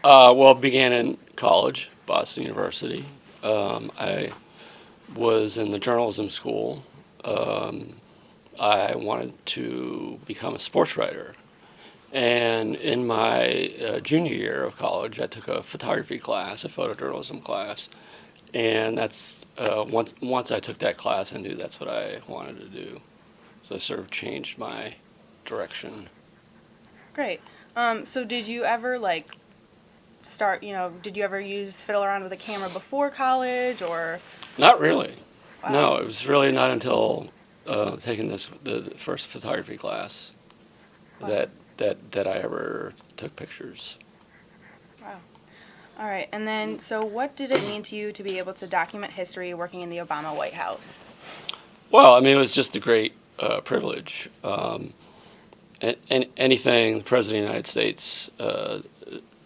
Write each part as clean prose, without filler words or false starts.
Well, it began in college, Boston University. I was in the journalism school. Um, I wanted to become a sports writer. And in my junior year of college, I took a photography class, a photojournalism class. And that's once I took that class, I knew that's what I wanted to do. So I sort of changed my direction. Great. So did you ever like start, did you ever fiddle around with a camera before college or Not really. wow. No, it was really not until taking the first photography class Wow. that I ever took pictures. Wow. All right. And then so what did it mean to you to be able to document history working in the Obama White House? Well, I mean, it was just a great privilege. And anything the President of the United States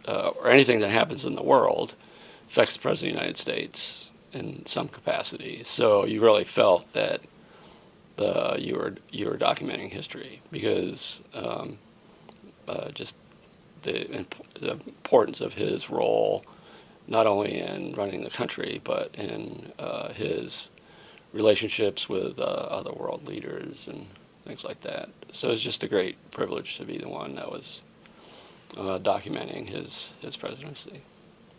or anything that happens in the world affects the President of the United States in some capacity. So you really felt that you were documenting history because just the importance of his role, not only in running the country but in his relationships with other world leaders and things like that. So it's just a great privilege to be the one that was documenting his presidency.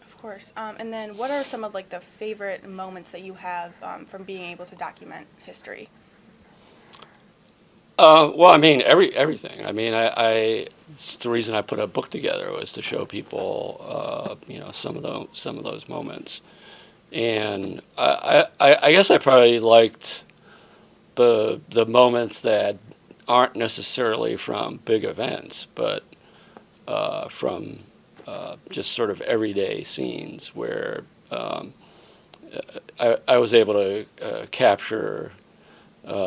Of course. And then what are some of like the favorite moments that you have from being able to document history? Well, I mean, everything. I mean, it's the reason I put a book together was to show people, some of those moments. And I guess I probably liked the moments that aren't necessarily from big events, but from just sort of everyday scenes where I was able to capture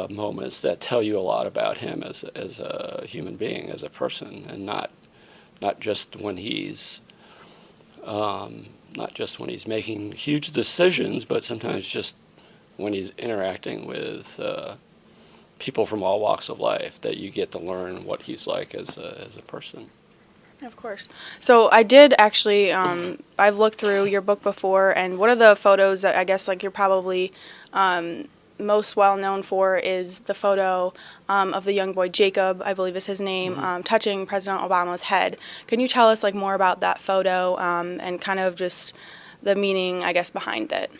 moments that tell you a lot about him as a human being, as a person, and not just when he's not just when he's making huge decisions, but sometimes just when he's interacting with people from all walks of life, that you get to learn what he's like as a person. Of course. So I did actually, I've looked through your book before, and one of the photos that I guess like you're probably most well known for is the photo of the young boy Jacob, I believe is his name, touching President Obama's head. Can you tell us like more about that photo and kind of just the meaning, I guess, behind it?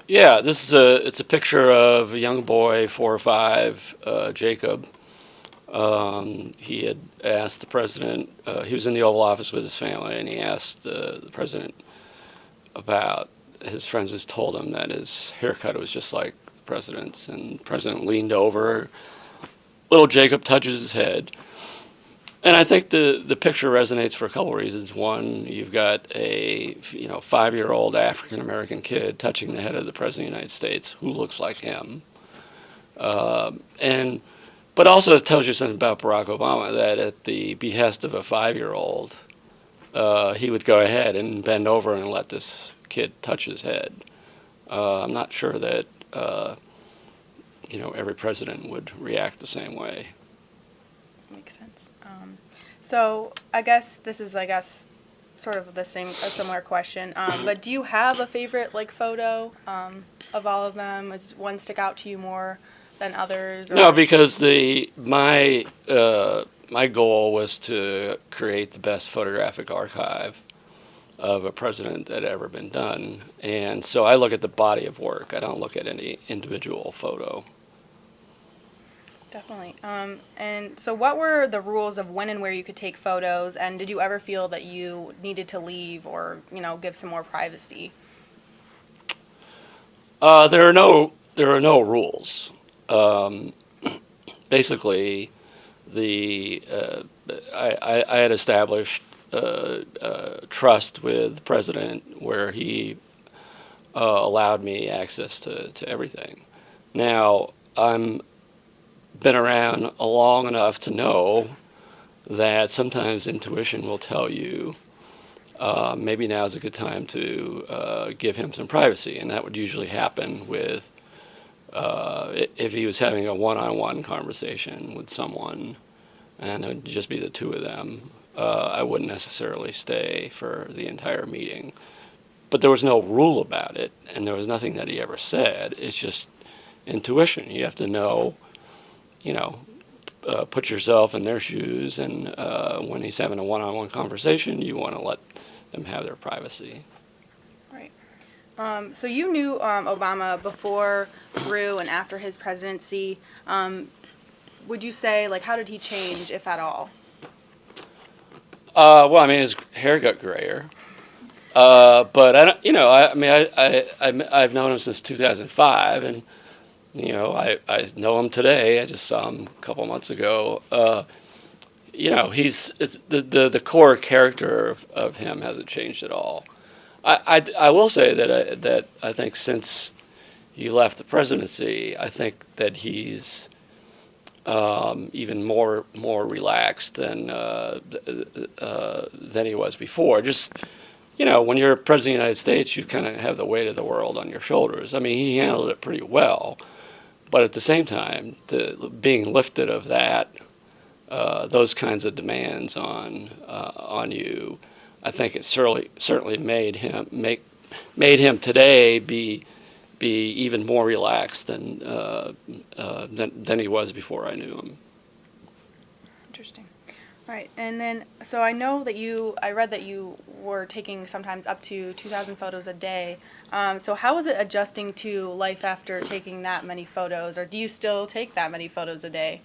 Yeah, it's a picture of a young boy, 4 or 5, Jacob. He had asked the president. He was in the Oval Office with his family, and he asked the president about his friends. Has told him that his haircut was just like the president's, and the president leaned over. Little Jacob touches his head, and I think the picture resonates for a couple reasons. One, you've got a 5-year-old African American kid touching the head of the president of the United States who looks like him, and but also it tells you something about Barack Obama, that at the behest of a 5-year-old, he would go ahead and bend over and let this kid touch his head. I'm not sure that every president would react the same way. Makes sense. So I guess this is, sort of a similar question. But do you have a favorite like photo of all of them? Does one stick out to you more than others? Or? No, because my goal was to create the best photographic archive of a president that had ever been done, and so I look at the body of work. I don't look at any individual photo. Definitely. And so what were the rules of when and where you could take photos, and did you ever feel that you needed to leave or, give some more privacy? There are no rules. Basically, I had established trust with the president where he allowed me access to everything. Now, I'm been around long enough to know that sometimes intuition will tell you maybe now is a good time to give him some privacy, and that would usually happen with if he was having a one-on-one conversation with someone, and it would just be the two of them. I wouldn't necessarily stay for the entire meeting. But there was no rule about it, and there was nothing that he ever said. It's just intuition. You have to know, you know, put yourself in their shoes, and when he's having a one-on-one conversation, you want to let them have their privacy. Right. So you knew Obama before, through, and after his presidency. Would you say, like, how did he change, if at all? Well, I mean, his hair got grayer. But I don't, I mean, I've known him since 2005, and I know him today. I just saw him a couple months ago. It's the core character of him hasn't changed at all. I will say that I think since he left the presidency, I think that he's even more relaxed than he was before. Just when you're president of the United States, you kind of have the weight of the world on your shoulders. I mean, he handled it pretty well, but at the same time, being lifted of that, those kinds of demands on you, I think it certainly made him today be even more relaxed than he was before I knew him. Interesting. All right, and then, so I know that I read that you were taking sometimes up to 2,000 photos a day. So how was it adjusting to life after taking that many photos, or do you still take that many photos a day?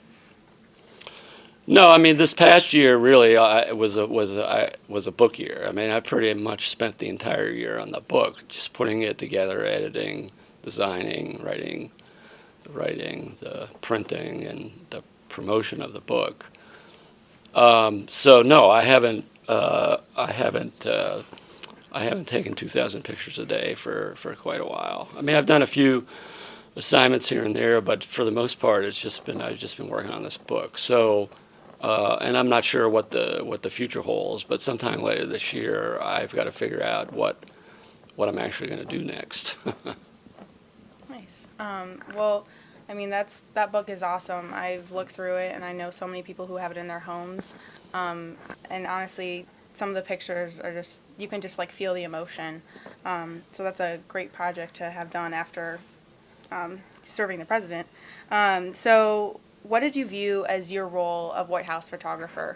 No, I mean this past year really was a book year. I mean I pretty much spent the entire year on the book, just putting it together, editing, designing, writing, the printing, and the promotion of the book. So no, I haven't taken 2,000 pictures a day for quite a while. I mean, I've done a few assignments here and there, but for the most part, I've just been working on this book. So, and I'm not sure what the future holds, but sometime later this year, I've got to figure out what I'm actually going to do next. Nice. Well, I mean, that book is awesome. I've looked through it, and I know so many people who have it in their homes. And honestly, some of the pictures are just, you can just like feel the emotion. So that's a great project to have done after serving the president. So what did you view as your role of White House photographer?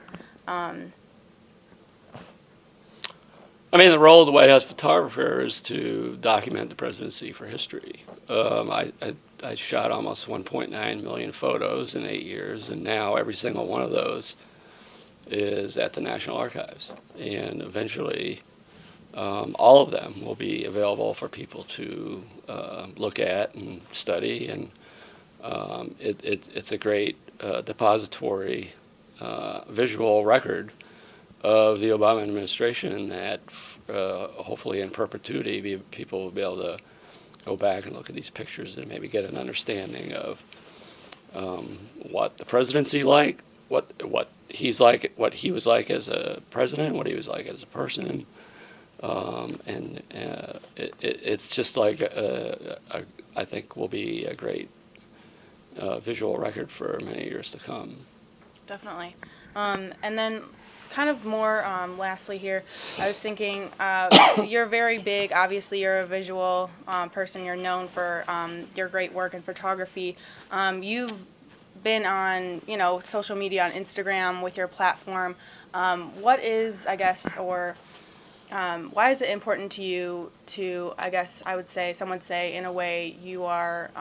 I mean, the role of the White House photographer is to document the presidency for history. I shot almost 1.9 million photos in 8 years, and now every single one of those is at the National Archives. And eventually, all of them will be available for people to look at and study. And it's a great depository visual record of the Obama administration that hopefully in perpetuity people will be able to go back and look at these pictures and maybe get an understanding of what the presidency like, what he's like, what he was like as a president, what he was like as a person, and it's just like I think will be a great visual record for many years to come. Definitely. And then kind of more lastly here, I was thinking you're very big, obviously you're a visual person, you're known for your great work in photography. You've been on, social media, on Instagram with your platform. What is, I guess, or why is it important to you to, I guess I would say, some would say in a way you are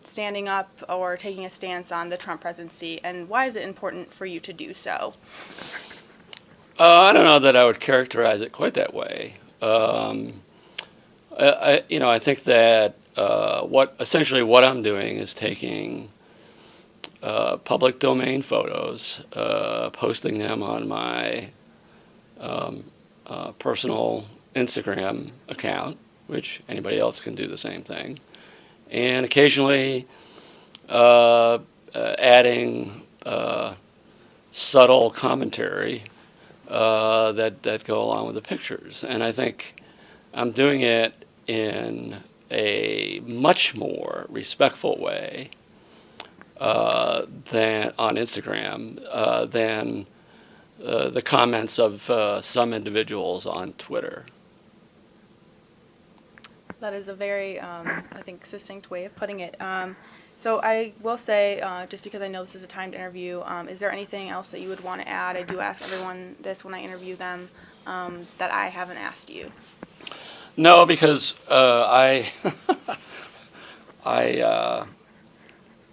standing up or taking a stance on the Trump presidency, and why is it important for you to do so? I don't know that I would characterize it quite that way. I think that what I'm doing is taking public domain photos, posting them on my personal Instagram account, which anybody else can do the same thing, and occasionally adding subtle commentary that go along with the pictures. And I think I'm doing it in a much more respectful way than on Instagram than the comments of some individuals on Twitter. That is a very, I think, succinct way of putting it. So I will say, just because I know this is a timed interview, is there anything else that you would want to add? I do ask everyone this when I interview them, that I haven't asked you. No, because I I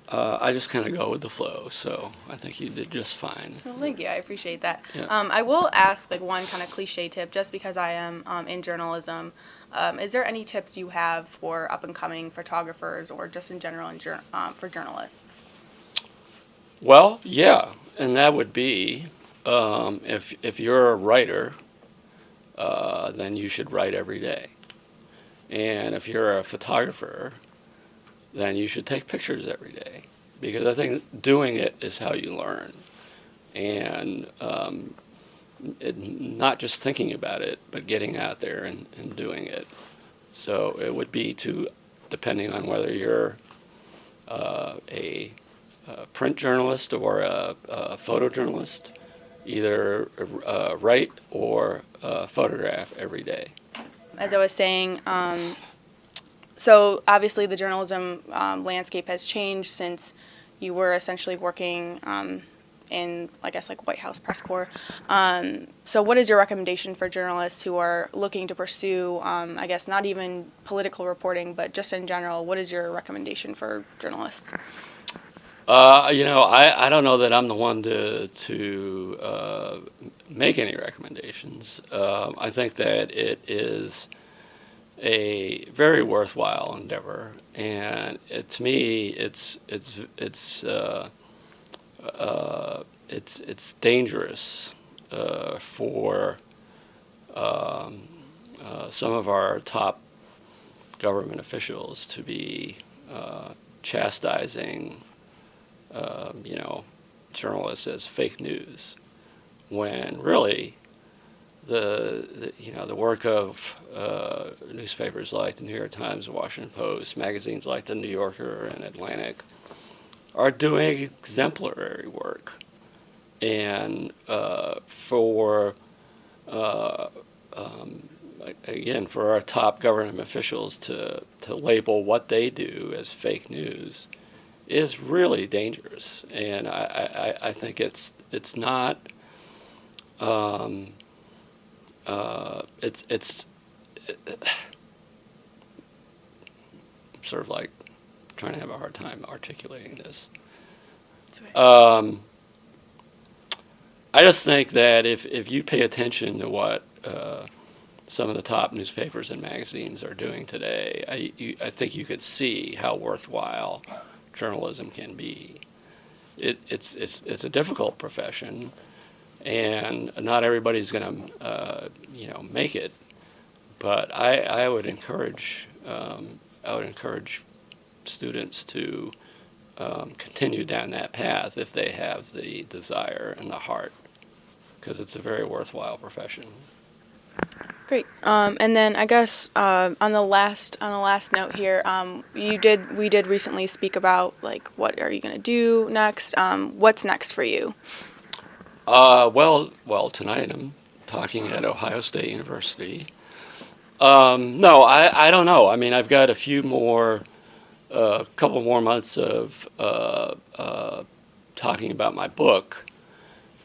I just kind of go with the flow. So I think you did just fine. Well, thank you. I appreciate that. Yeah. I will ask like one kind of cliche tip, just because I am in journalism. Is there any tips you have for up and coming photographers, or just in general for journalists? Well, yeah, and that would be if you're a writer, then you should write every day. And if you're a photographer, then you should take pictures every day, because I think doing it is how you learn, and not just thinking about it, but getting out there and doing it. So it would be to, depending on whether you're a print journalist or a photojournalist, either write or photograph every day. As I was saying, so obviously the journalism landscape has changed since you were essentially working in, I guess, like White House press corps. So what is your recommendation for journalists who are looking to pursue, I guess, not even political reporting, but just in general? What is your recommendation for journalists? I don't know that I'm the one to make any recommendations. I think that it is a very worthwhile endeavor, and to me, it's dangerous for some of our top government officials to be chastising journalists as fake news, when really the work of newspapers like the New York Times, Washington Post, magazines like the New Yorker and Atlantic are doing exemplary work, and again, for our top government officials to label what they do as fake news is really dangerous, and I think it's not it's sort of like trying to have a hard time articulating this. I just think that if you pay attention to what some of the top newspapers and magazines are doing today, I think you could see how worthwhile journalism can be. It's a difficult profession, and not everybody's going to make it. But I would encourage students to continue down that path if they have the desire and the heart, because it's a very worthwhile profession. Great. And then I guess on the last note here, we did recently speak about like what are you going to do next? What's next for you? Well, tonight I'm talking at Ohio State University. No, I don't know. I mean, I've got a couple more months of talking about my book.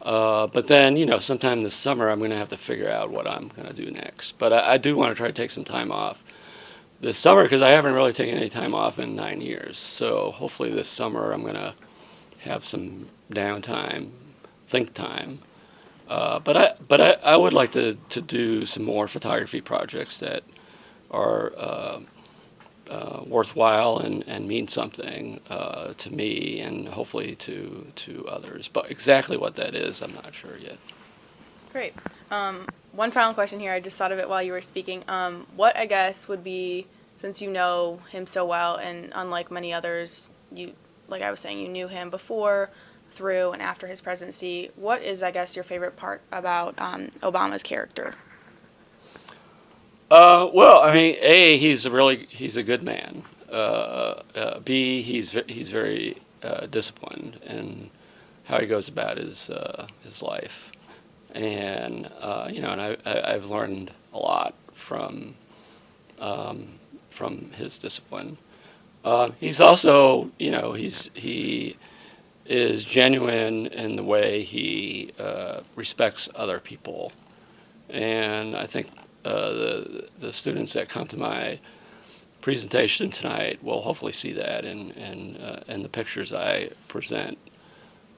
But then, sometime this summer, I'm going to have to figure out what I'm going to do next. But I do want to try to take some time off this summer, because I haven't really taken any time off in 9 years. So hopefully this summer I'm going to have some downtime, think time. But I would like to do some more photography projects that are worthwhile and mean something to me, and hopefully to others. But exactly what that is, I'm not sure yet. Great. One final question here. I just thought of it while you were speaking. What, I guess, would be, since you know him so well, and unlike many others, like I was saying, you knew him before, through, and after his presidency, what is, I guess, your favorite part about Obama's character? Well, I mean, A, he's a good man. B, he's very disciplined in how he goes about his life. and I've learned a lot from his discipline. He's also, he is genuine in the way he respects other people, and I think the students that come to my presentation tonight will hopefully see that in the pictures I present.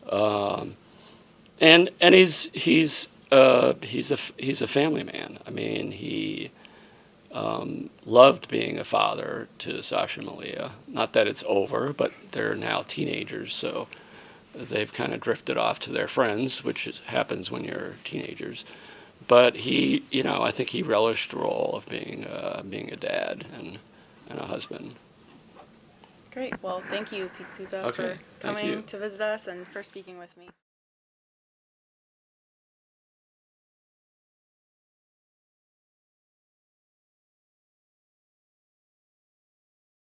Um, and he's a family man. I mean, he loved being a father to Sasha and Malia. Not that it's over, but they're now teenagers, so they've kind of drifted off to their friends, which happens when you're teenagers. But he, I think he relished the role of being a dad and a husband. Great. Well, thank you, Pete Souza, Okay, for thank coming you. to visit us and for speaking with me.